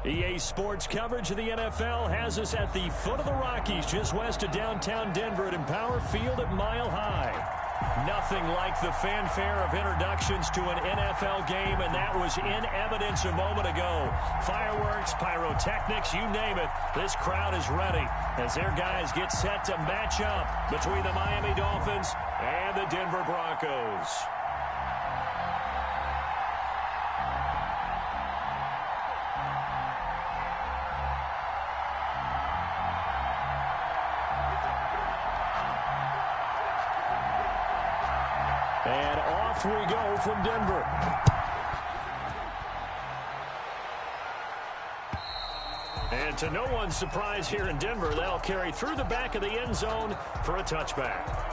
EA Sports coverage of the NFL has us at the foot of the Rockies, just west of downtown Denver at Empower Field at Mile High. Nothing like the fanfare of introductions to an NFL game, and that was in evidence a moment ago. Fireworks, pyrotechnics, you name it. This crowd is ready as their guys get set to match up between the Miami Dolphins and the Denver Broncos. And off we go from Denver. And to no one's surprise here in Denver, they'll carry through the back of the end zone for a touchback.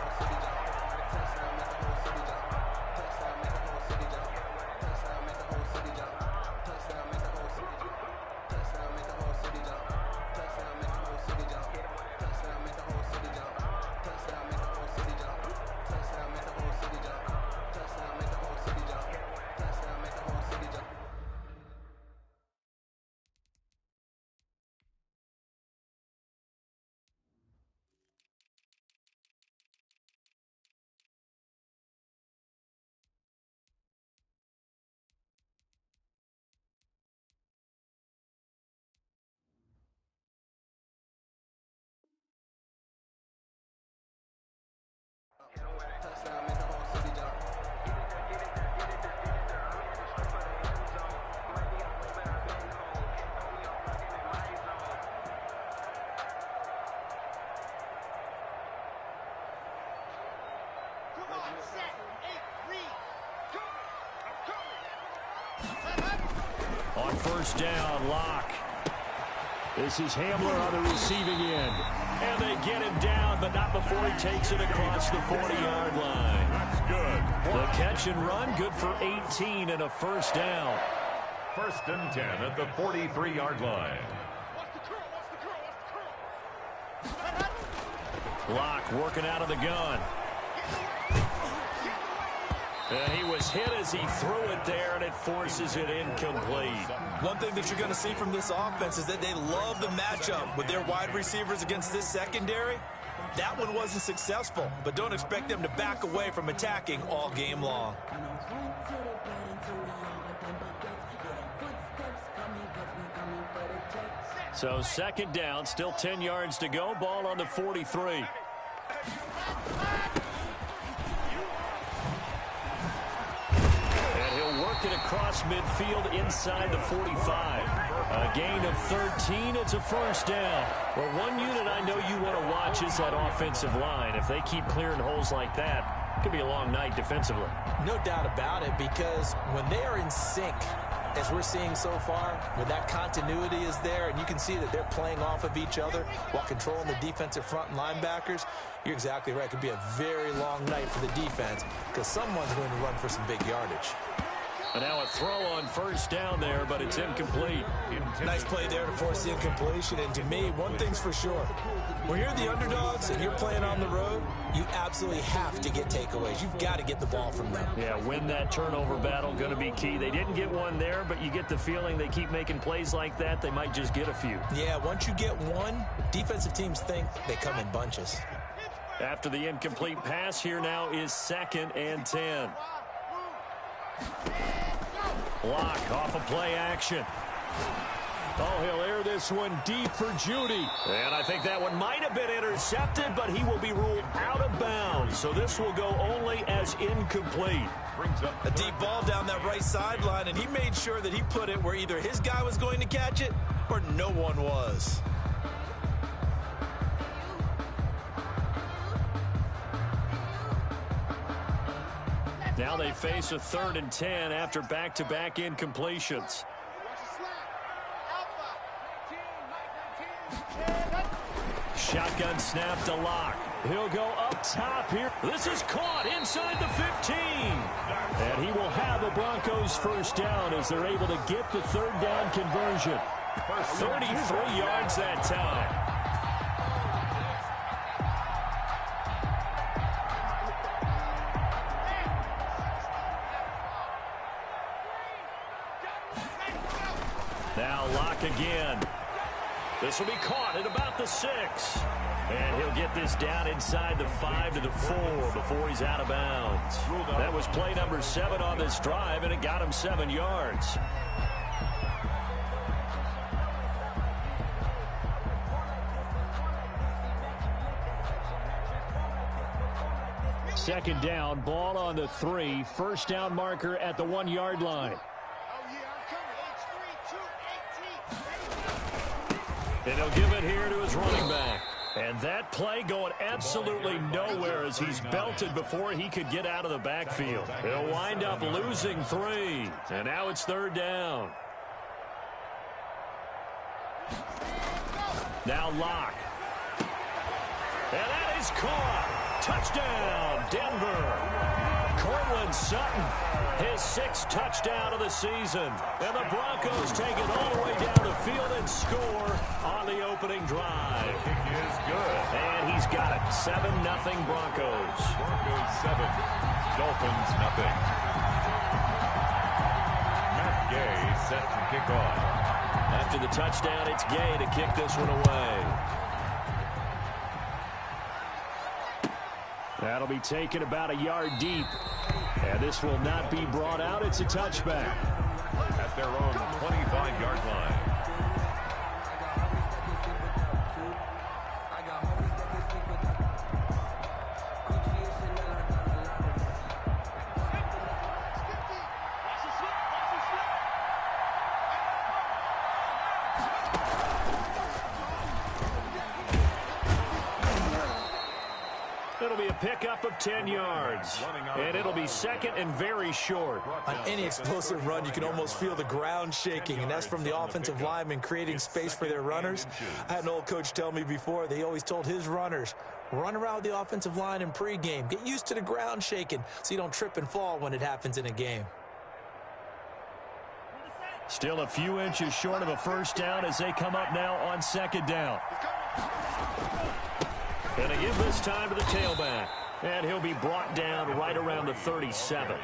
On first down, Locke. This is Hamler on the receiving end. And they get him down, but not before he takes it across the 40-yard line. That's good. The catch and run, good for 18 and a first down. 1st and 10 at the 43-yard line. Locke working out of the gun. And he was hit as he threw it there, and it forces it incomplete. One thing that you're going to see from this offense is that they love the matchup with their wide receivers against this secondary. That one wasn't successful, but don't expect them to back away from attacking all game long. So 2nd down, still 10 yards to go, ball on the 43. Work it across midfield inside the 45. A gain of 13. It's a first down. Well, one unit I know you want to watch is that offensive line. If they keep clearing holes like that, it could be a long night defensively. No doubt about it, because when they are in sync, as we're seeing so far, when that continuity is there and you can see that they're playing off of each other while controlling the defensive front and linebackers, you're exactly right. It could be a very long night for the defense because someone's going to run for some big yardage. And now a throw on first down there, but it's incomplete. Nice play there to force the incompletion. And to me, one thing's for sure. When you're the underdogs and you're playing on the road, you absolutely have to get takeaways. You've got to get the ball from them. Yeah, win that turnover battle, going to be key. They didn't get one there, but you get the feeling they keep making plays like that, they might just get a few. Yeah, once you get one, defensive teams think they come in bunches. After the incomplete pass, here now is 2nd and 10. Locke off a play action. Oh, he'll air this one deep for Judy. And I think that one might have been intercepted, but he will be ruled out of bounds. So this will go only as incomplete. Brings up a deep ball down that right sideline, and he made sure that he put it where either his guy was going to catch it or no one was. Now they face a 3rd and 10 after back-to-back incompletions. Shotgun snap to Locke. He'll go up top here. This is caught inside the 15. And he will have a Broncos first down as they're able to get the 3rd down conversion. 33 yards that time. Now Locke again. This will be caught at about the 6. And he'll get this down inside the 5 to the 4 before he's out of bounds. That was play number 7 on this drive, and it got him 7 yards. Second down, ball on the 3. First down marker at the 1-yard line. And he'll give it here to his running back. And that play going absolutely nowhere as he's belted before he could get out of the backfield. He'll wind up losing 3. And now it's third down. Now Locke. And that is caught. Touchdown, Denver. Cortland Sutton, his 6th touchdown of the season. And the Broncos take it all the way down the field and score on the opening drive. Kick is good. And he's got it. 7-0 Broncos. Broncos 7, Dolphins nothing. Matt Gay set to kick off. After the touchdown, it's Gay to kick this one away. That'll be taken about a yard deep. And this will not be brought out. It's a touchback. At their own 25-yard line. It'll be a pickup of 10 yards. And it'll be second and very short. On any explosive run, you can almost feel the ground shaking, and that's from the offensive linemen creating space for their runners. I had an old coach tell me before, they always told his runners, run around the offensive line in pregame. Get used to the ground shaking so you don't trip and fall when it happens in a game. Still a few inches short of a first down as they come up now on second down. And they give this time to the tailback. And he'll be brought down right around the 37.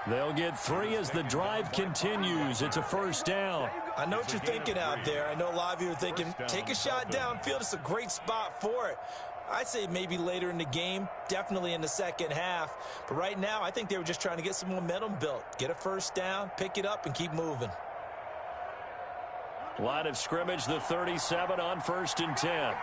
They'll get 3 as the drive continues. It's a first down. I know what you're thinking out there. I know a lot of you are thinking, take a shot downfield. It's a great spot for it. I'd say maybe later in the game, definitely in the second half. But right now, I think they were just trying to get some momentum built. Get a first down, pick it up, and keep moving. Line of scrimmage, the 37 on 1st and 10.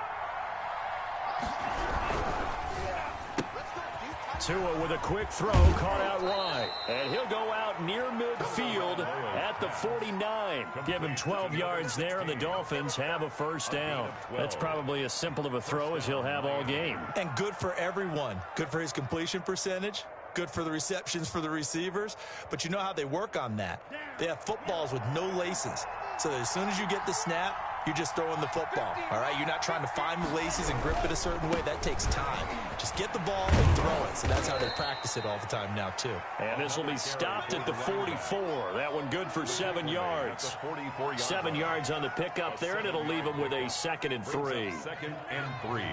Tua with a quick throw, caught out wide. And he'll go out near midfield at the 49. Give him 12 yards there, and the Dolphins have a first down. That's probably as simple of a throw as he'll have all game. And good for everyone. Good for his completion percentage. Good for the receptions for the receivers. But you know how they work on that. They have footballs with no laces. So that as soon as you get the snap, you're just throwing the football, all right? You're not trying to find the laces and grip it a certain way. That takes time. Just get the ball and throw it. So that's how they practice it all the time now, too. And this will be stopped at the 44. That one good for 7 yards. 7 yards on the pickup there, and it'll leave them with a 2nd and 3. 2nd and 3.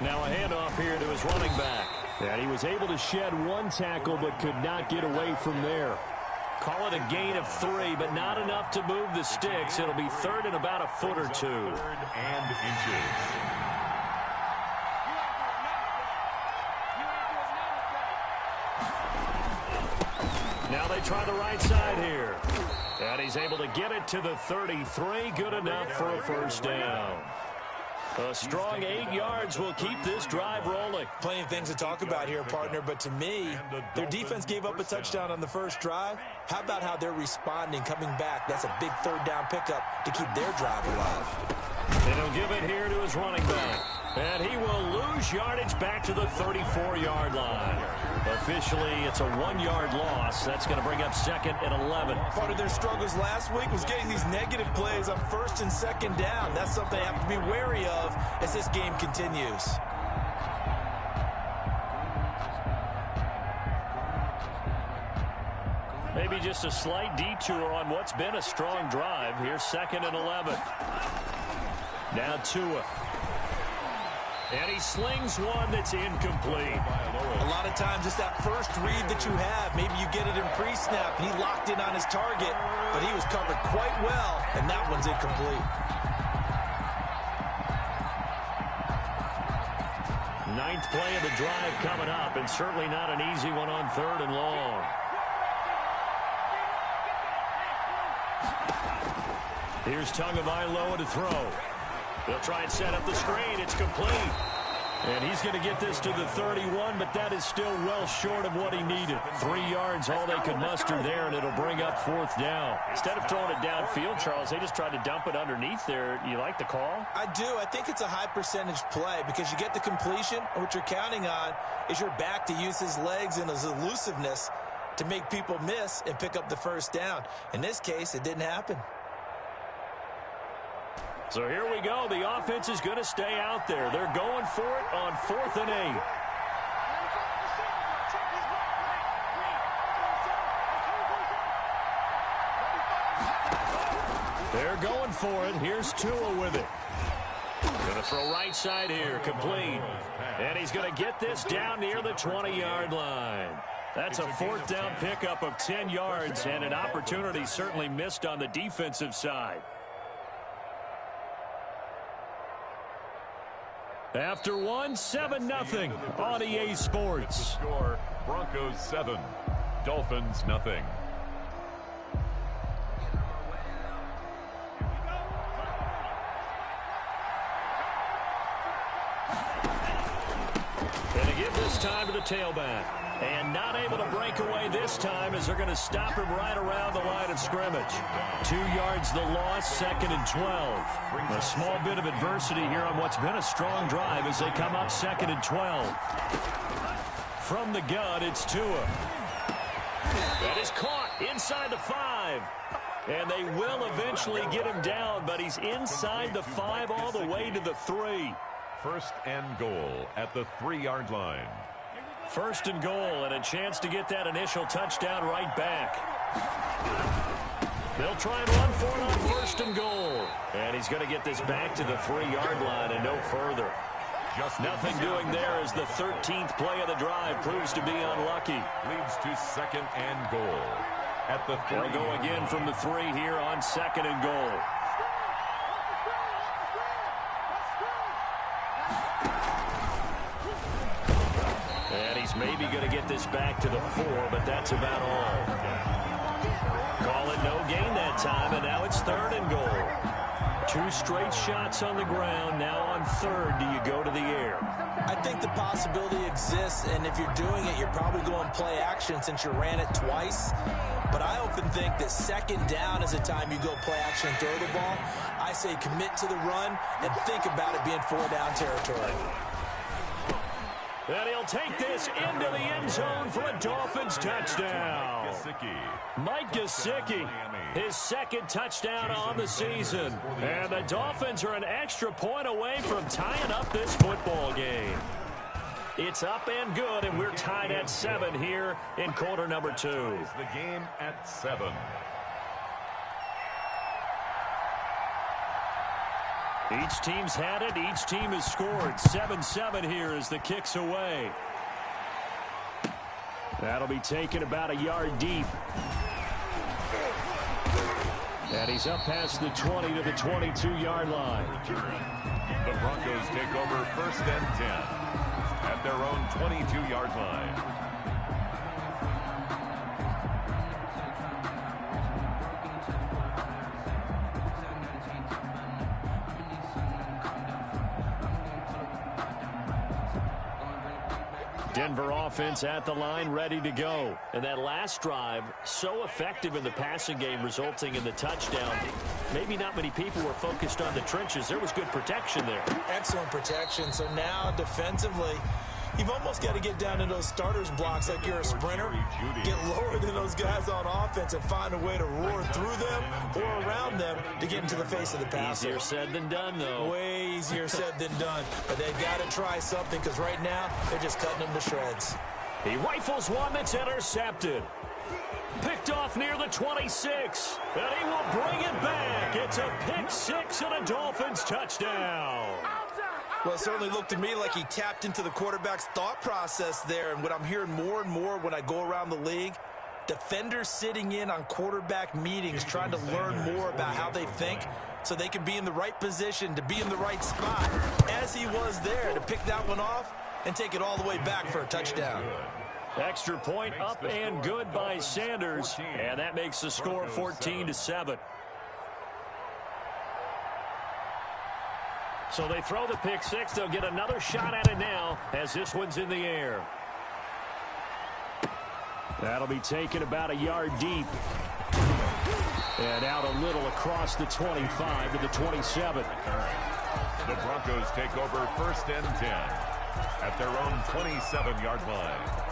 Now a handoff here to his running back. And he was able to shed 1 tackle but could not get away from there. Call it a gain of 3, but not enough to move the sticks. It'll be 3rd and about a foot or 2. 3rd and inches. Now they try the right side here. And he's able to get it to the 33. Good enough for a first down. A strong 8 yards will keep this drive rolling. Plenty of things to talk about here, partner, but to me, their defense gave up a touchdown on the first drive. How about how they're responding, coming back? That's a big 3rd down pickup to keep their drive alive. And he'll give it here to his running back. And he will lose yardage back to the 34-yard line. Officially, it's a 1-yard loss. That's going to bring up 2nd and 11. Part of their struggles last week was getting these negative plays on 1st and 2nd down. That's something they have to be wary of as this game continues. Maybe just a slight detour on what's been a strong drive. Here's 2nd and 11. Now Tua. And he slings one that's incomplete. A lot of times it's that first read that you have. Maybe you get it in pre-snap, and he locked in on his target, but he was covered quite well, and that one's incomplete. Ninth play of the drive coming up, and certainly not an easy one on 3rd and long. Here's Tagovailoa to throw. They'll try and set up the screen. It's complete. And he's going to get this to the 31, but that is still well short of what he needed. 3 yards, all they could muster there, and it'll bring up 4th down. Instead of throwing it downfield, Charles, they just tried to dump it underneath there. You like the call? I do. I think it's a high percentage play because you get the completion, and what you're counting on is your back to use his legs and his elusiveness to make people miss and pick up the 1st down. In this case, it didn't happen. So here we go. The offense is going to stay out there. They're going for it on 4th and 8. They're going for it. Here's Tua with it. Going to throw right side here. Complete. And he's going to get this down near the 20-yard line. That's a 4th down pickup of 10 yards and an opportunity certainly missed on the defensive side. After 7-0 on EA Sports. Score, Broncos 7, Dolphins nothing. Going to give this time to the tailback. And not able to break away this time as they're going to stop him right around the line of scrimmage. 2 yards the loss, 2nd and 12. A small bit of adversity here on what's been a strong drive as they come up 2nd and 12. From the gun, it's Tua. That is caught inside the 5. And they will eventually get him down, but he's inside the 5 all the way to the 3. 1st and goal at the 3-yard line. 1st and goal, and a chance to get that initial touchdown right back. They'll try and run for it on 1st and goal. And he's going to get this back to the 3-yard line and no further. Just nothing doing there as the 13th play of the drive proves to be unlucky. Leads to 2nd and goal at the 3. They'll go again from the 3 here on 2nd and goal. And he's maybe going to get this back to the 4, but that's about all. Call it no gain that time, and now it's 3rd and goal. 2 straight shots on the ground. Now on 3rd, do you go to the air? I think the possibility exists, and if you're doing it, you're probably going play action since you ran it twice. But I often think that 2nd down is the time you go play action and throw the ball. I say commit to the run and think about it being 4-down territory. And he'll take this into the end zone for a Dolphins touchdown. Mike Gesicki, his 2nd touchdown on the season. And the Dolphins are an extra point away from tying up this football game. It's up and good, and we're tied at 7 here in quarter number 2. The game at 7. Each team's had it. Each team has scored. 7-7 here as the kick's away. That'll be taken about a yard deep. And he's up past the 20 to the 22-yard line. The Broncos take over 1st and 10 at their own 22-yard line. Denver offense at the line, ready to go. And that last drive, so effective in the passing game, resulting in the touchdown. Maybe not many people were focused on the trenches. There was good protection there. Excellent protection. So now defensively, you've almost got to get down to those starters blocks like you're a sprinter. Get lower than those guys on offense and find a way to roar through them or around them to get into the face of the passer. Easier said than done, though. Way easier said than done. But they've got to try something because right now they're just cutting them to shreds. He rifles one that's intercepted. Picked off near the 26. And he will bring it back. It's a pick 6 and a Dolphins touchdown. Well, it certainly looked to me like he tapped into the quarterback's thought process there. And what I'm hearing more and more when I go around the league, defenders sitting in on quarterback meetings trying to learn more about how they think so they can be in the right position to be in the right spot, as he was there, to pick that one off and take it all the way back for a touchdown. Extra point up and good by Sanders, and that makes the score 14-7. So they throw the pick six. They'll get another shot at it now as this one's in the air. That'll be taken about a yard deep. And out a little across the 25 to the 27. The Broncos take over 1st and 10 at their own 27-yard line.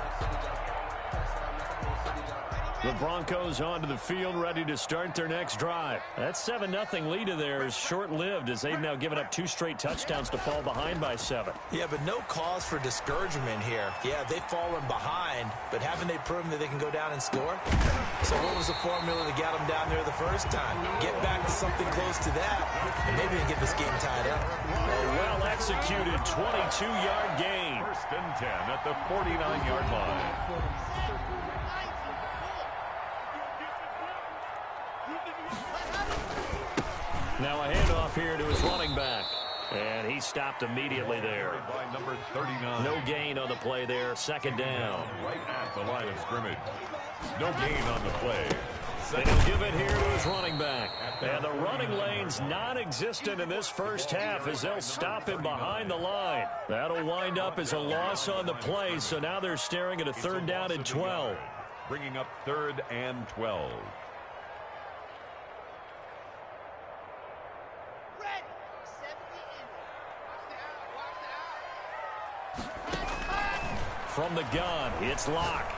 The Broncos onto the field, ready to start their next drive. That 7-0 lead of theirs short-lived as they've now given up 2 straight touchdowns to fall behind by 7. Yeah, but no cause for discouragement here. Yeah, they've fallen behind, but haven't they proven that they can go down and score? So what was the formula that got them down there the first time? Get back to something close to that, and maybe they get this game tied up. A well-executed 22-yard gain. 1st and 10 at the 49-yard line. Now a handoff here to his running back. And he stopped immediately there. By number 39. No gain on the play there. 2nd down. Right at the line of scrimmage. No gain on the play. They'll give it here to his running back. And the running lane's non-existent in this first half as they'll stop him behind the line. That'll wind up as a loss on the play. So now they're staring at a 3rd down and 12. Bringing up 3rd and 12. From the gun, it's Locke.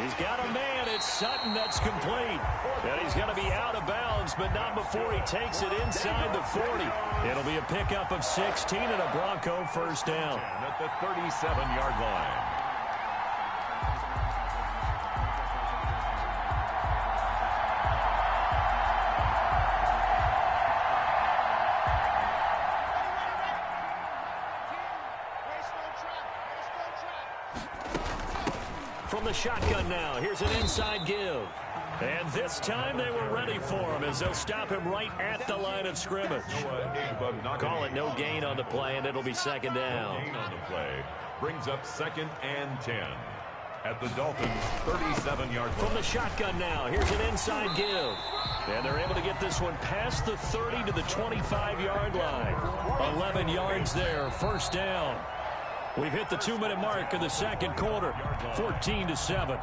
He's got a man. It's Sutton that's complete. And he's going to be out of bounds, but not before he takes it inside the 40. It'll be a pickup of 16 and a Bronco 1st down. At the 37-yard line. From the shotgun now, here's an inside give. And this time they were ready for him as they'll stop him right at the line of scrimmage. Call it no gain on the play, and it'll be 2nd down. Gain on the play brings up 2nd and 10 at the Dolphins' 37-yard line. From the shotgun now, here's an inside give. And they're able to get this one past the 30 to the 25-yard line. 11 yards there, 1st down. We've hit the 2-minute mark of the 2nd quarter, 14-7.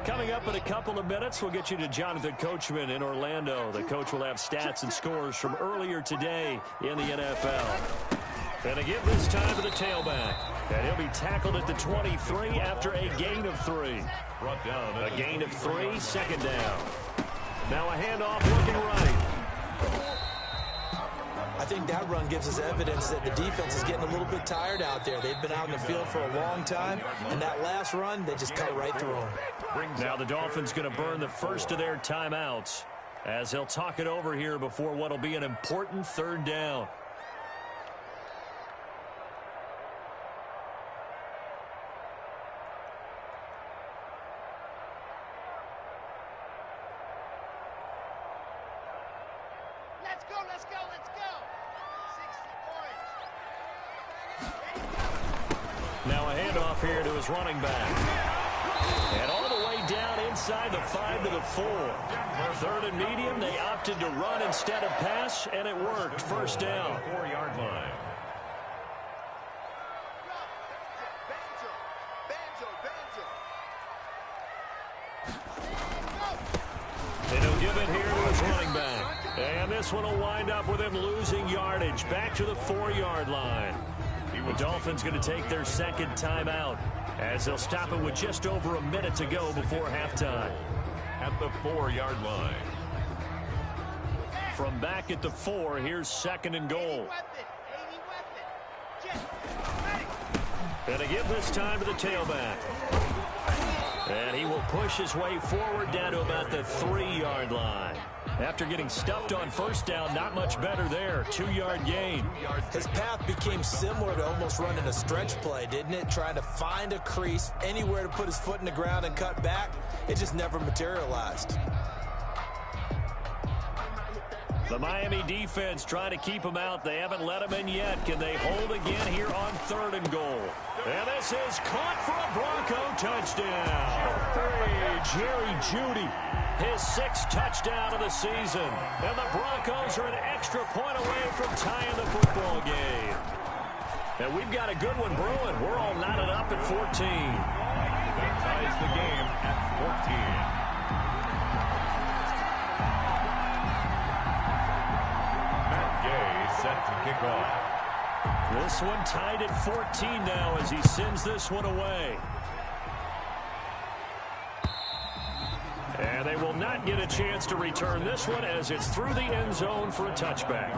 Coming up in a couple of minutes, we'll get you to Jonathan Coachman in Orlando. The coach will have stats and scores from earlier today in the NFL. And a give this time to the tailback. And he'll be tackled at the 23 after a gain of 3. Brought down. A gain of 3, 2nd down. Now a handoff looking right. I think that run gives us evidence that the defense is getting a little bit tired out there. They've been out in the field for a long time, and that last run, they just cut right through them. Now the Dolphins going to burn the first of their timeouts as they'll talk it over here before what will be an important 3rd down. Let's go. 60 points. Now a handoff here to his running back. And all the way down inside the 5 to the 4. 3rd and medium, they opted to run instead of pass, and it worked. 1st down. 4-yard line. And he'll give it here to his running back. And this one will wind up with him losing yardage back to the 4-yard line. The Dolphins going to take their 2nd timeout as they'll stop it with just over a minute to go before halftime. At the 4-yard line. From back at the 4, here's 2nd and goal. 80 weapon. And to give this time to the tailback. And he will push his way forward down to about the 3-yard line. After getting stuffed on first down, not much better there. 2-yard gain. His path became similar to almost running a stretch play, didn't it? Trying to find a crease, anywhere to put his foot in the ground and cut back. It just never materialized. The Miami defense trying to keep him out. They haven't let him in yet. Can they hold again here on 3rd and goal? And this is caught for a Bronco touchdown. Jerry Jeudy, his 6th touchdown of the season. And the Broncos are an extra point away from tying the football game. And we've got a good one brewing. We're all knotted up at 14. That ties the game at 14. Set to kick off. This one tied at 14 now as he sends this one away. And they will not get a chance to return this one as it's through the end zone for a touchback.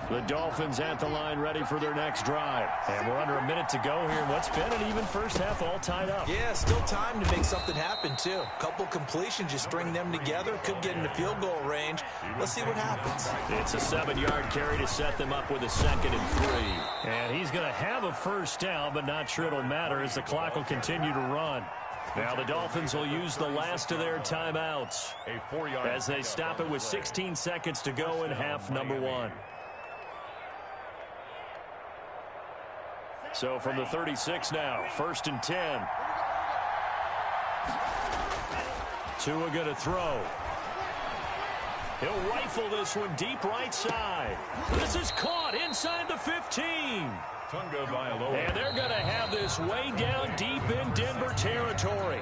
The Dolphins at the line ready for their next drive. And we're under a minute to go here in what's been an even first half, all tied up. Yeah, still time to make something happen, too. A couple completions, just string them together. Could get into field goal range. Let's see what happens. It's a 7-yard carry to set them up with a 2nd and 3. And he's going to have a first down, but not sure it'll matter as the clock will continue to run. Now the Dolphins will use the last of their timeouts as they stop it with 16 seconds to go in half number 1. So from the 36 now, 1st and 10. Tua going to throw. He'll rifle this one deep right side. This is caught inside the 15. And they're going to have this way down deep in Denver territory.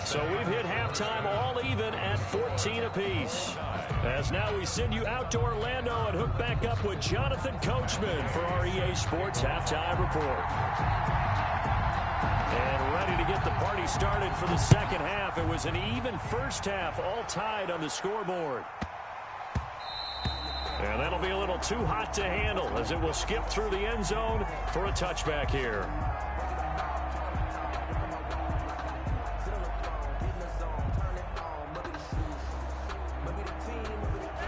So we've hit halftime all even at 14 apiece. As now we send you out to Orlando and hook back up with Jonathan Coachman for our EA Sports Halftime Report. And ready to get the party started for the second half. It was an even first half, all tied on the scoreboard. And that'll be a little too hot to handle as it will skip through the end zone for a touchback here.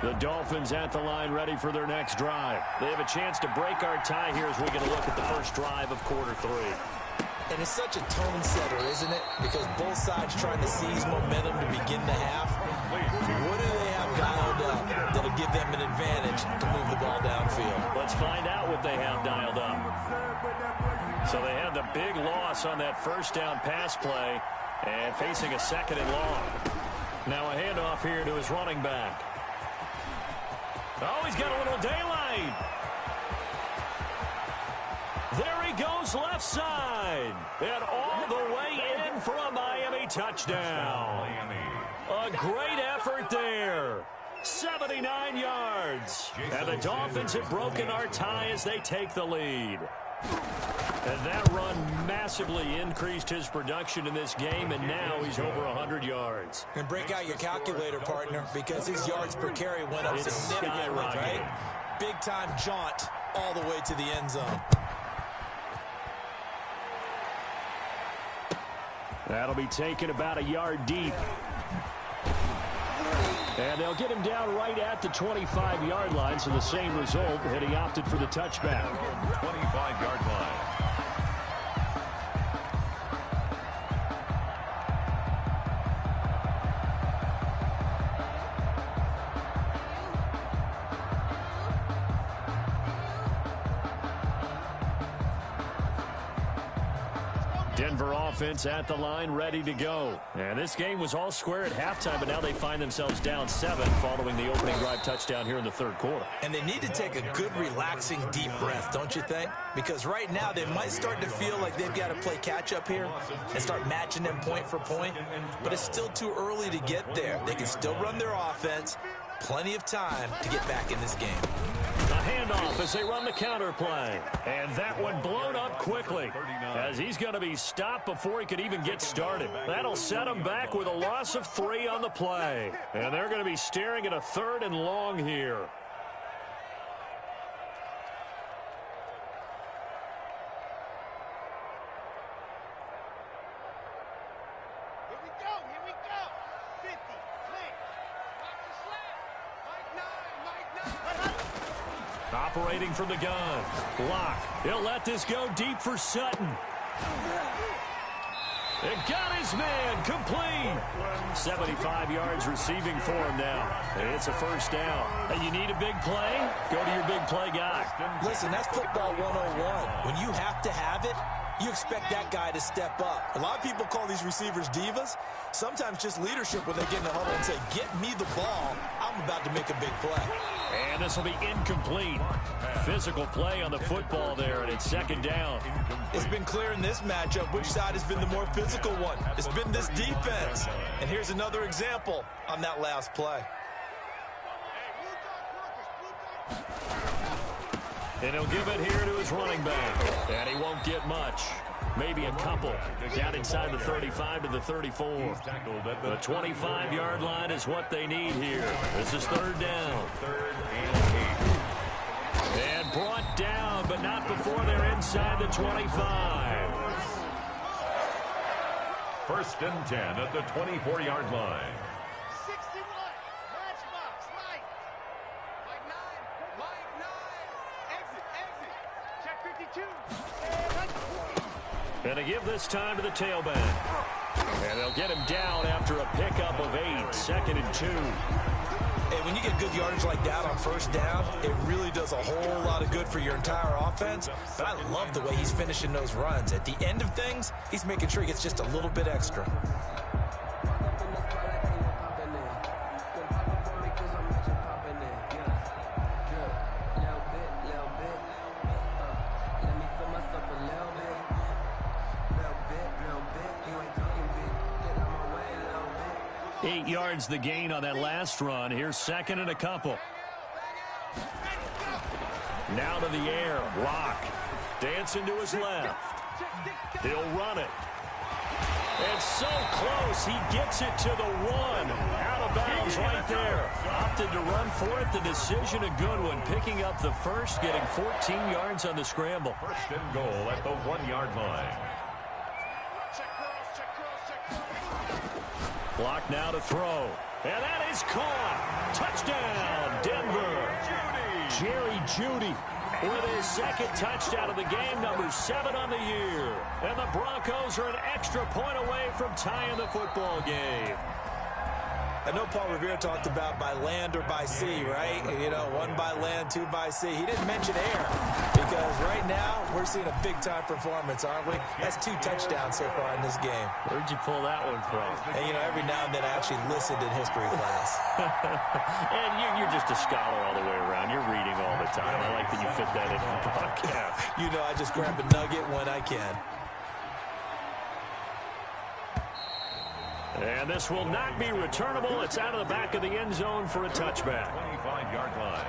The Dolphins at the line ready for their next drive. They have a chance to break our tie here as we get a look at the first drive of quarter 3. And it's such a tone setter, isn't it? Because both sides trying to seize momentum to begin the half. What do they have dialed up that'll give them an advantage to move the ball downfield? Let's find out what they have dialed up. So they had the big loss on that first down pass play and facing a 2nd and long. Now a handoff here to his running back. Oh, he's got a little daylight. There he goes left side. And all the way in for a Miami touchdown. A great effort there. 79 yards. And the Dolphins have broken our tie as they take the lead. And that run massively increased his production in this game, and now he's over 100 yards. And break out your calculator, partner, because his yards per carry went up significantly, right? Big-time jaunt all the way to the end zone. That'll be taken about a yard deep. And they'll get him down right at the 25-yard line, so the same result, and he opted for the touchback. 25-yard line. Denver offense at the line, ready to go. And this game was all square at halftime, but now they find themselves down 7 following the opening drive touchdown here in the third quarter. And they need to take a good, relaxing, deep breath, don't you think? Because right now they might start to feel like they've got to play catch-up here and start matching them point for point. But it's still too early to get there. They can still run their offense. Plenty of time to get back in this game. A handoff handoff as they run the counter play. And that one blown up quickly as he's going to be stopped before he could even get started. That'll set him back with a loss of 3 on the play. And they're going to be staring at a 3rd and long here. Operating from the gun. Lock. He'll let this go deep for Sutton. It got his man complete. 75 yards receiving for him now. It's a first down. Hey, you need a big play? Go to your big play guy. Listen, that's football 101. When you have to have it, you expect that guy to step up. A lot of people call these receivers divas. Sometimes just leadership when they get in the huddle and say, get me the ball. I'm about to make a big play. And this will be incomplete. Physical play on the football there, and it's 2nd down. It's been clear in this matchup which side has been the more physical one. It's been this defense. And here's another example on that last play. And he'll give it here to his running back. And he won't get much. Maybe a couple. Down inside the 35 to the 34. The 25-yard line is what they need here. This is 3rd down. And brought down, but not before they're inside the 25. 1st and 10 at the 24-yard line. 61. Matchbox. Right. Mike 9. Mike 9. Exit. Check 52. And they give this time to the tailback. And they'll get him down after a pickup of 8. 2nd and 2. Hey, when you get good yardage like that on 1st down, it really does a whole lot of good for your entire offense. But I love the way he's finishing those runs. At the end of things, he's making sure he gets just a little bit extra. Eight yards the gain on that last run. Here's 2nd and a couple. Now to the air. Lock. Dancing to his left. He'll run it. It's so close. He gets it to the 1. Out of bounds right there. Opted to run for it. The decision a good one. Picking up the 1st, getting 14 yards on the scramble. 1st and goal at the 1-yard line. Clock now to throw. And that is caught. Touchdown, Denver. Jerry Jeudy with his 2nd touchdown of the game, number 7 on the year. And the Broncos are an extra point away from tying the football game. I know Paul Revere talked about by land or by sea, right? You know, 1 by land, 2 by sea. He didn't mention air because right now we're seeing a big-time performance, aren't we? That's 2 touchdowns so far in this game. Where'd you pull that one from? And, you know, every now and then I actually listened in history class. And you're just a scholar all the way around. You're reading all the time. I like that you fit that in the podcast. You know, I just grab a nugget when I can. And this will not be returnable. It's out of the back of the end zone for a touchback. 25-yard line.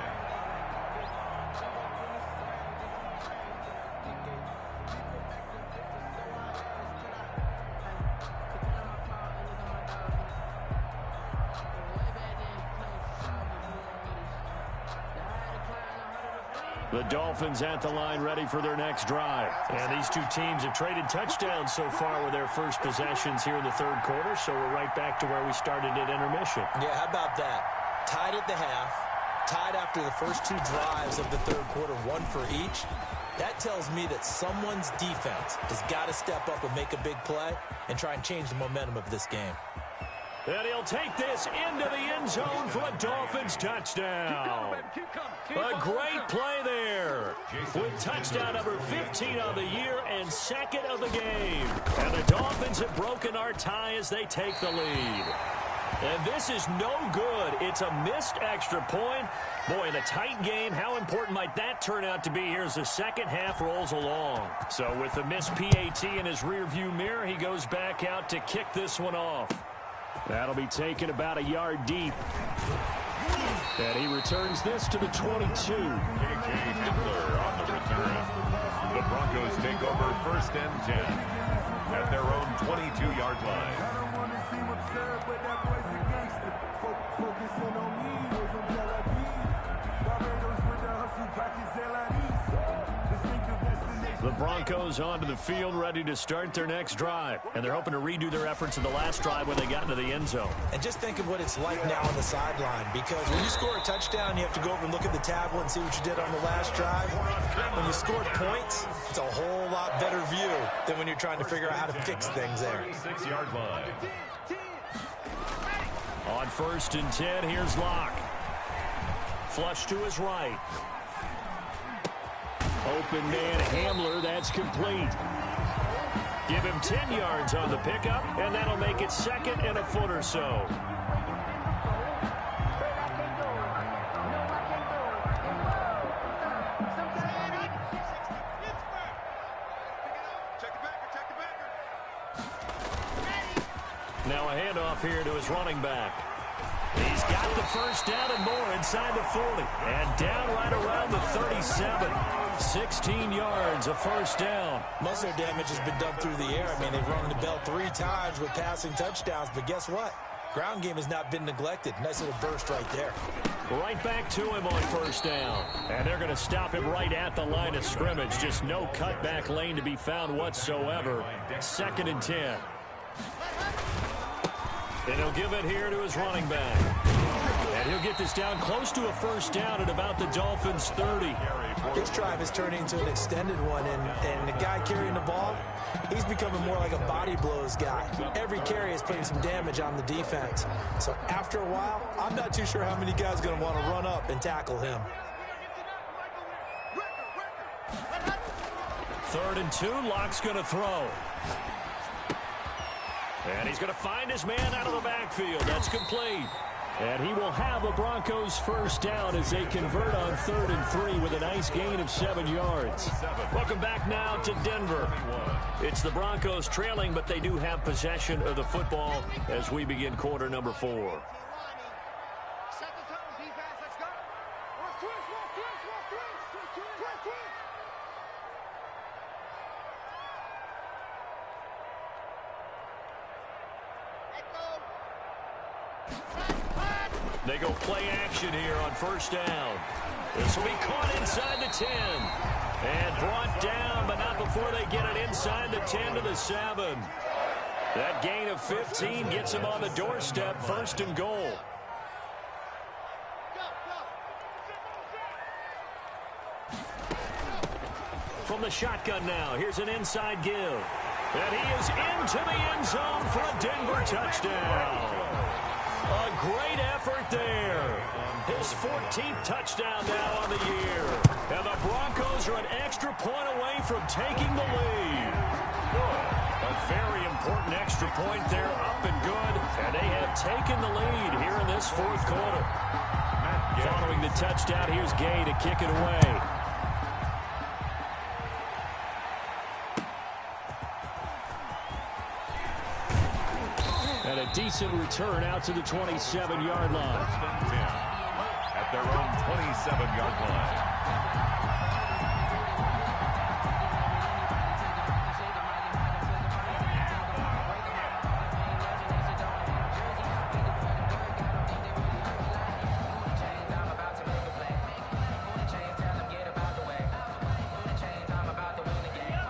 The Dolphins at the line ready for their next drive. And these two teams have traded touchdowns so far with their first possessions here in the 3rd quarter, so we're right back to where we started at intermission. Yeah, how about that? Tied at the half, tied after the first 2 drives of the 3rd quarter, 1 for each. That tells me that someone's defense has got to step up and make a big play and try and change the momentum of this game. And he'll take this into the end zone for a Dolphins touchdown. A great play there with touchdown number 15 on the year and 2nd of the game. And the Dolphins have broken our tie as they take the lead. And this is no good. It's a missed extra point. Boy, in a tight game, how important might that turn out to be here as the 2nd half rolls along. So with the missed PAT in his rearview mirror, he goes back out to kick this one off. That'll be taken about a yard deep. And he returns this to the 22. K.J. Hitler on the return. The Broncos take over 1st and 10 at their own 22-yard line. The Broncos onto the field, ready to start their next drive. And they're hoping to redo their efforts in the last drive when they got into the end zone. And just think of what it's like now on the sideline, because when you score a touchdown, you have to go over and look at the tablet and see what you did on the last drive. When you scored points, it's a whole lot better view than when you're trying to figure out how to fix things there. 6-yard line. On 1st and 10, here's Locke. Flush to his right. Open man Hamler, that's complete. Give him 10 yards on the pickup, and that'll make it 2nd and a foot or so. Now a handoff here to his running back. He's got the first down and more inside the 40. And down right around the 37. 16 yards, a first down. Most of their damage has been done through the air. I mean, they've rung the bell 3 times with passing touchdowns. But guess what? Ground game has not been neglected. Nice little burst right there. Right back to him on first down. And they're going to stop him right at the line of scrimmage. Just no cutback lane to be found whatsoever. 2nd and 10. And he'll give it here to his running back. And he'll get this down close to a first down at about the Dolphins' 30. This drive has turned into an extended one, and the guy carrying the ball, he's becoming more like a body blows guy. Every carry is putting some damage on the defense. So after a while, I'm not too sure how many guys are going to want to run up and tackle him. 3rd and 2, Locke's going to throw. And he's going to find his man out of the backfield. That's complete. And he will have a Broncos first down as they convert on 3rd and 3 with a nice gain of 7 yards. Welcome back now to Denver. It's the Broncos trailing, but they do have possession of the football as we begin quarter number 4. They go play action here on first down. This will be caught inside the 10. And brought down, but not before they get it inside the 10 to the 7. That gain of 15 gets them on the doorstep, 1st and goal. From the shotgun now, here's an inside give. And he is into the end zone for a Denver touchdown. A great effort there. His 14th touchdown now on the year. And the Broncos are an extra point away from taking the lead. A very important extra point there, up and good. And they have taken the lead here in this 4th quarter. Following the touchdown, here's Gay to kick it away. And a decent return out to the 27-yard line. At their own 27-yard line.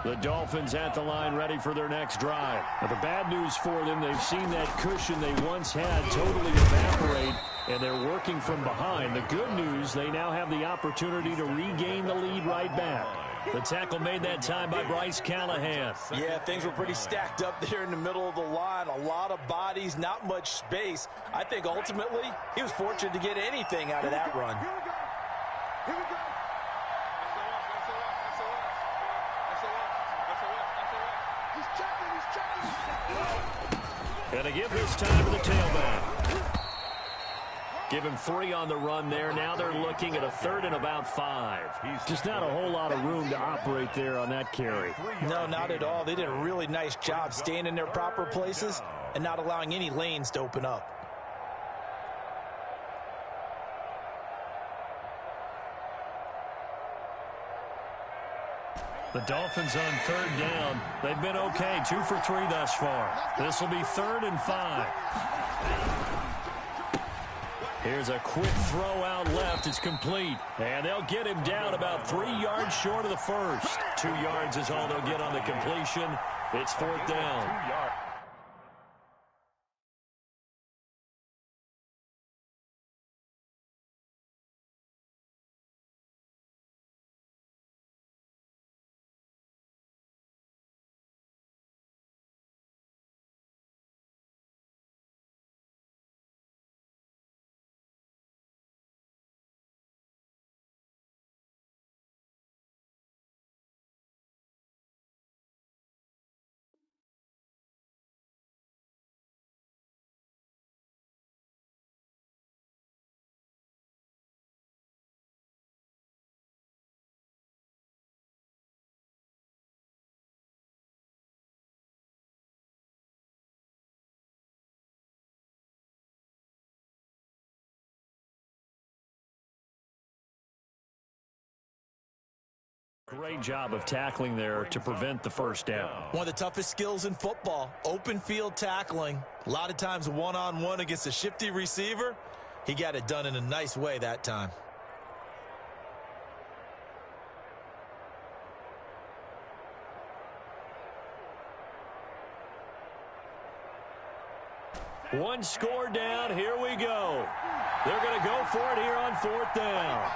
The Dolphins at the line ready for their next drive. But the bad news for them, they've seen that cushion they once had totally evaporate, and they're working from behind. The good news, they now have the opportunity to regain the lead right back. The tackle made that time by Bryce Callahan. Yeah, things were pretty stacked up there in the middle of the line. A lot of bodies, not much space. I think ultimately he was fortunate to get anything out of that run. Here we go. And a give this time to the tailback. Give him 3 on the run there. Now they're looking at a 3rd and about 5. Just not a whole lot of room to operate there on that carry. No, not at all. They did a really nice job staying in their proper places and not allowing any lanes to open up. The Dolphins on third down. They've been okay, 2 for 3 thus far. This will be 3rd and 5. Here's a quick throw out left. It's complete. And they'll get him down about 3 yards short of the first. 2 yards is all they'll get on the completion. It's 4th down. 2 yards. Great job of tackling there to prevent the first down. One of the toughest skills in football, open field tackling. A lot of times one-on-one against a shifty receiver. He got it done in a nice way that time. One score down. Here we go. They're going to go for it here on 4th down.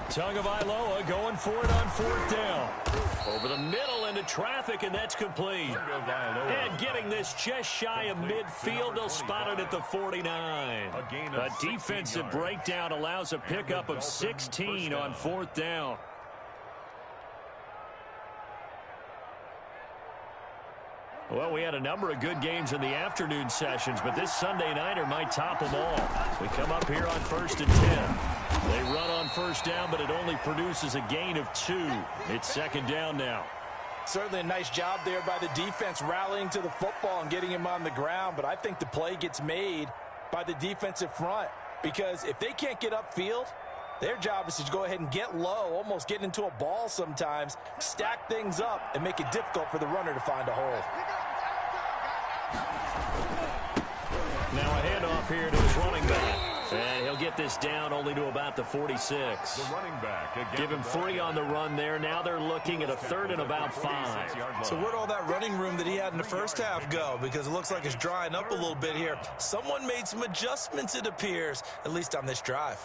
Tagovailoa going for it on 4th down. Over the middle into traffic, and that's complete. And getting this just shy of midfield, they'll spot it at the 49. A defensive breakdown allows a pickup of 16 on 4th down. Well, we had a number of good games in the afternoon sessions, but this Sunday nighter might top them all. We come up here on 1st and 10. They run on 1st down, but it only produces a gain of 2. It's 2nd down now. Certainly a nice job there by the defense rallying to the football and getting him on the ground, but I think the play gets made by the defensive front because if they can't get upfield, their job is to go ahead and get low, almost get into a ball sometimes, stack things up, and make it difficult for the runner to find a hole. Now a handoff here to his running back. And he'll get this down only to about the 46. The running back. Give him 3 on the run there. Now they're looking at a 3rd and about 5. So where'd all that running room that he had in the first half go? Because it looks like it's drying up a little bit here. Someone made some adjustments, it appears, at least on this drive.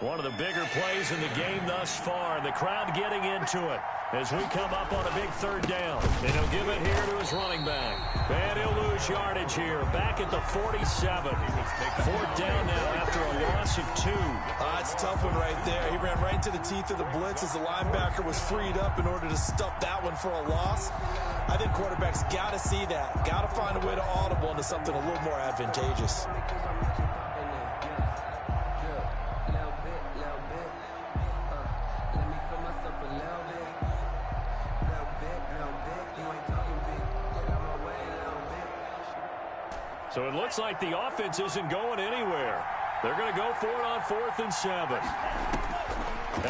One of the bigger plays in the game thus far. The crowd getting into it as we come up on a big 3rd down. And he'll give it here to his running back. And he'll lose yardage here. Back at the 47. 4th down now after a loss of 2. That's a tough one right there. He ran right into the teeth of the blitz as the linebacker was freed up in order to stuff that one for a loss. I think quarterbacks got to see that. Got to find a way to audible into something a little more advantageous. So it looks like the offense isn't going anywhere. They're going to go for it on 4th and 7.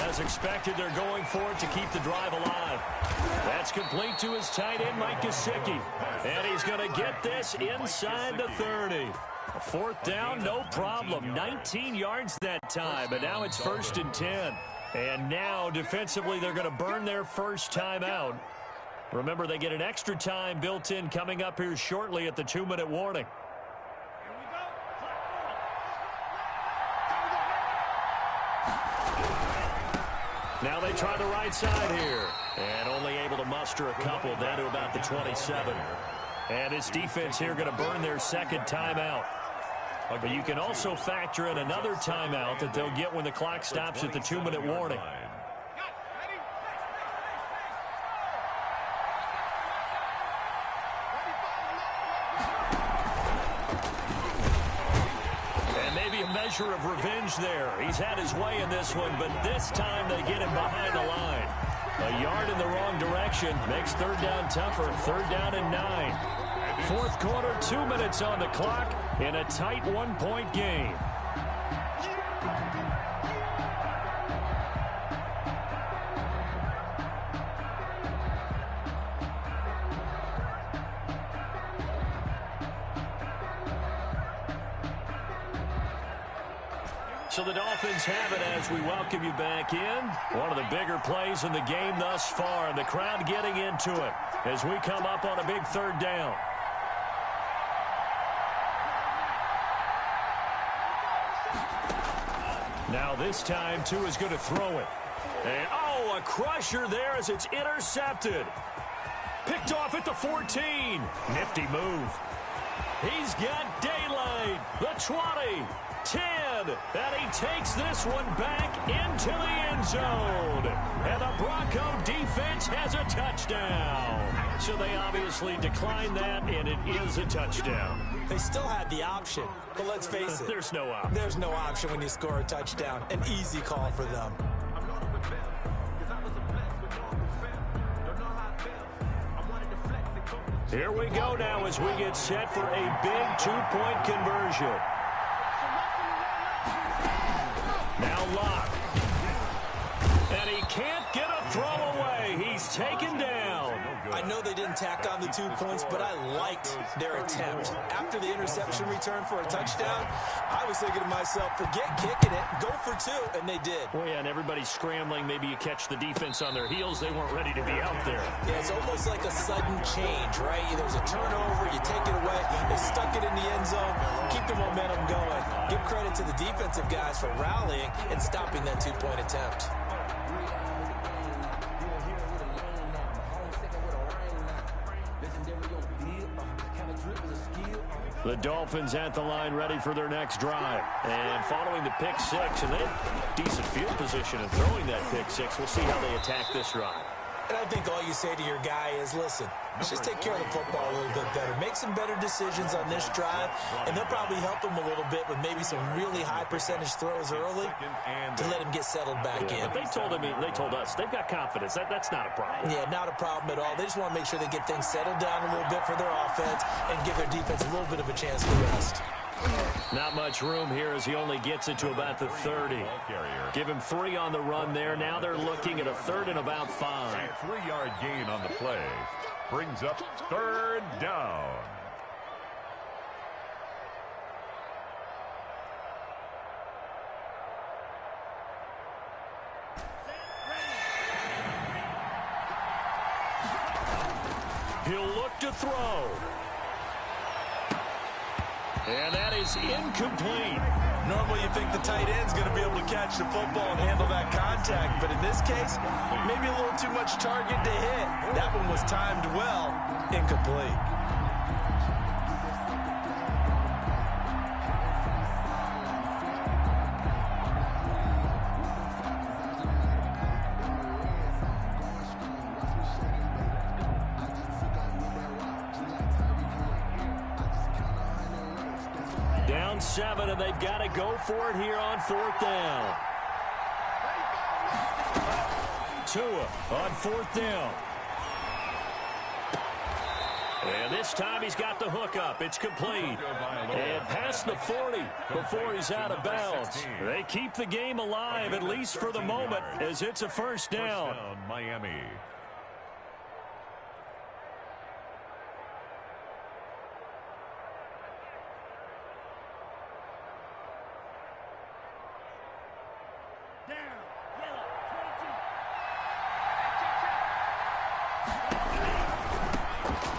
As expected, they're going for it to keep the drive alive. That's complete to his tight end, Mike Gesicki. And he's going to get this inside the 30. A 4th down, no problem. 19 yards that time, but now it's 1st and 10. And now, defensively, they're going to burn their first timeout. Remember, they get an extra time built in coming up here shortly at the 2-minute warning. Now they try the right side here. And only able to muster a couple down to about the 27. And this defense here going to burn their 2nd timeout. But you can also factor in another timeout that they'll get when the clock stops at the 2-minute warning. Measure of revenge there. He's had his way in this one, but this time they get him behind the line. A yard in the wrong direction makes third down tougher. Third down and 9. Fourth quarter, 2 minutes on the clock in a tight one-point game. So the Dolphins have it as we welcome you back in. One of the bigger plays in the game thus far, and the crowd getting into it as we come up on a big third down. Now this time, Tua is going to throw it. And, a crusher there as it's intercepted. Picked off at the 14. Nifty move. He's got daylight. The 20. 10, and he takes this one back into the end zone. And the Bronco defense has a touchdown. So they obviously declined that, and it is a touchdown. They still had the option, but let's face it. There's no option. There's no option when you score a touchdown. An easy call for them. Here we go now as we get set for a big two-point conversion. Now Locke. And he can't get a throw away. He's taken down. I know they didn't tack on the 2 points, but I liked their attempt. After the interception return for a touchdown, I was thinking to myself, forget kicking it, go for 2, and they did. Well, yeah, and everybody's scrambling. Maybe you catch the defense on their heels. They weren't ready to be out there. Yeah, it's almost like a sudden change, right? There's a turnover, you take it away, they stuck it in the end zone, keep the momentum going. Give credit to the defensive guys for rallying and stopping that 2-point attempt. The Dolphins at the line ready for their next drive. And following the pick 6, and they have decent field position in throwing that pick 6. We'll see how they attack this drive. And I think all you say to your guy is, listen, let's just take care of the football a little bit better. Make some better decisions on this drive, and they'll probably help him a little bit with maybe some really high percentage throws early to let him get settled back in. But they told us, they've got confidence. That's not a problem. Yeah, not a problem at all. They just want to make sure they get things settled down a little bit for their offense and give their defense a little bit of a chance to rest. Not much room here as he only gets it to about the 30. Give him 3 on the run there. Now they're looking at a 3rd and about 5. 3-yard gain on the play. Brings up 3rd down. He'll look to throw. And that is incomplete. Normally you think the tight end's going to be able to catch the football and handle that contact, but in this case, maybe a little too much target to hit. That one was timed well, incomplete. Down 7, and they've got to go for it here on 4th down. Tua on 4th down. And this time he's got the hook up. It's complete. And past the 40 before he's out of bounds. They keep the game alive, at least for the moment, as it's a 1st down. Miami.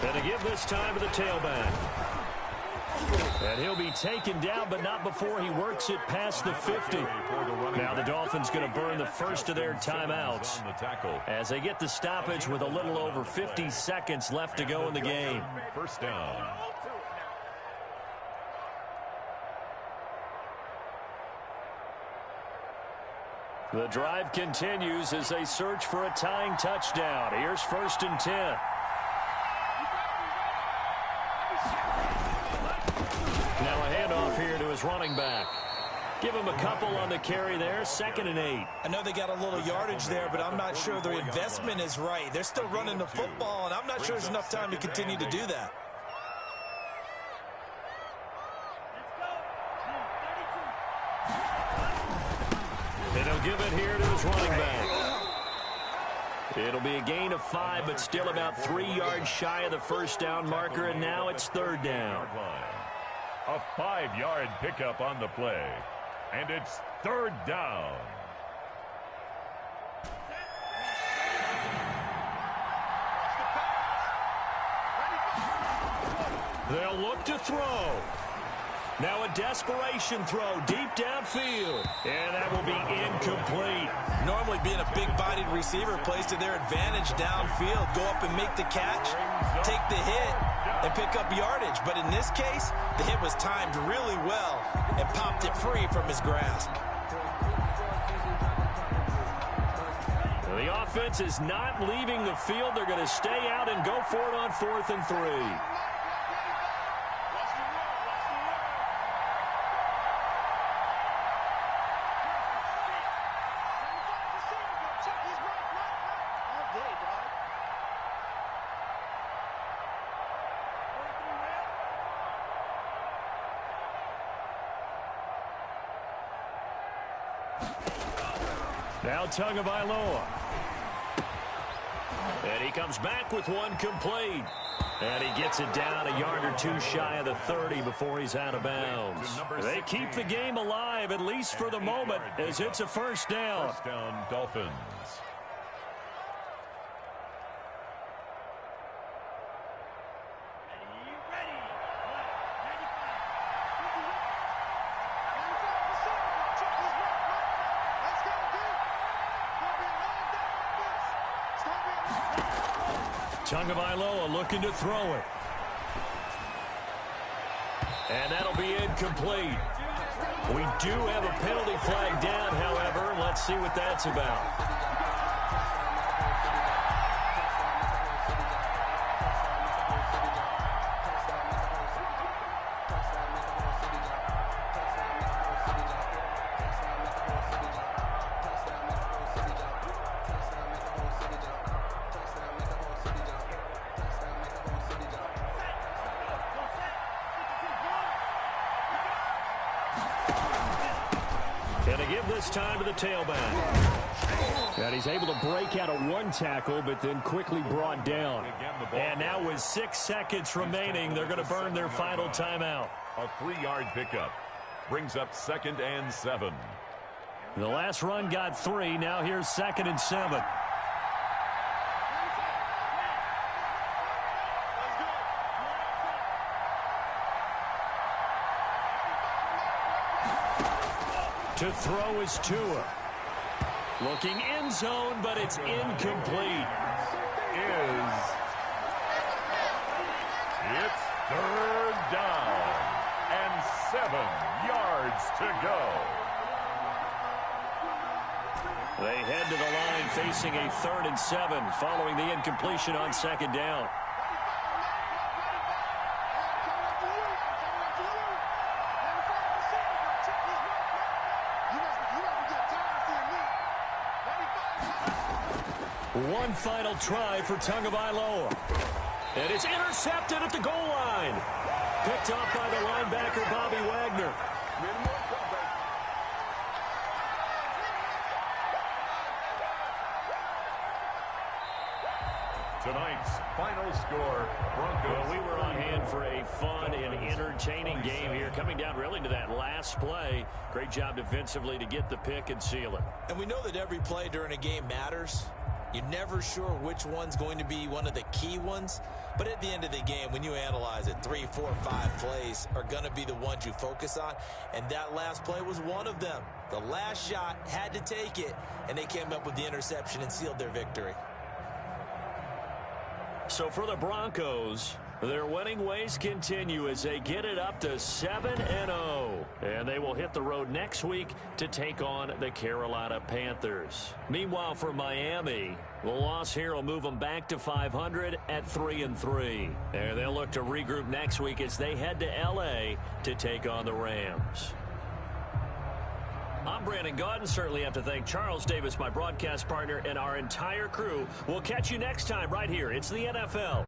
And to give this time to the tailback. And he'll be taken down, but not before he works it past the 50. Now the Dolphins going to burn the first of their timeouts as they get the stoppage with a little over 50 seconds left to go in the game. 1st down. The drive continues as they search for a tying touchdown. Here's 1st and 10. Now a handoff here to his running back. Give him a couple on the carry there, 2nd and 8. I know they got a little yardage there, but I'm not sure their investment is right. They're still running the football, and I'm not sure there's enough time to continue to do that. And he'll give it here to his running back. It'll be a gain of 5, but still about 3 yards shy of the first down marker, and now it's 3rd down. A 5-yard pickup on the play, and it's 3rd down. They'll look to throw. Now a desperation throw deep downfield. And that will be incomplete. Normally being a big-bodied receiver plays to their advantage downfield. Go up and make the catch, take the hit, and pick up yardage. But in this case, the hit was timed really well and popped it free from his grasp. The offense is not leaving the field. They're going to stay out and go for it on 4th and 3. Now SpazzDaBoi's. And he comes back with one complete. And he gets it down a yard or 2 shy of the 30 before he's out of bounds. They keep the game alive, at least for the moment, as it's a 1st down. 1st down, Dolphins. SpazzDaBoi's looking to throw it. And that'll be incomplete. We do have a penalty flag down, however. Let's see what that's about. And to give this time to the tailback. And he's able to break out of 1 tackle, but then quickly brought down. And now with 6 seconds remaining, they're going to burn their final timeout. A 3-yard pickup brings up 2nd and 7. The last run got 3. Now here's 2nd and 7. To throw is Tua. Looking end zone, but it's incomplete. It's 3rd down and 7 yards to go. They head to the line facing a 3rd and 7 following the incompletion on 2nd down. One final try for SpazzDaBoi's. And it's intercepted at the goal line. Picked off by the linebacker, Bobby Wagner. Tonight's final score, Broncos. Well, we were on hand for a fun and entertaining game here. Coming down really to that last play. Great job defensively to get the pick and seal it. And we know that every play during a game matters. You're never sure which one's going to be one of the key ones. But at the end of the game, when you analyze it, 3, 4, 5 plays are going to be the ones you focus on. And that last play was one of them. The last shot had to take it, and they came up with the interception and sealed their victory. So for the Broncos, their winning ways continue as they get it up to 7-0. And they will hit the road next week to take on the Carolina Panthers. Meanwhile, for Miami, the loss here will move them back to 500 at 3-3. And they'll look to regroup next week as they head to L.A. to take on the Rams. I'm Brandon Gaudin. Certainly have to thank Charles Davis, my broadcast partner, and our entire crew. We'll catch you next time right here. It's the NFL.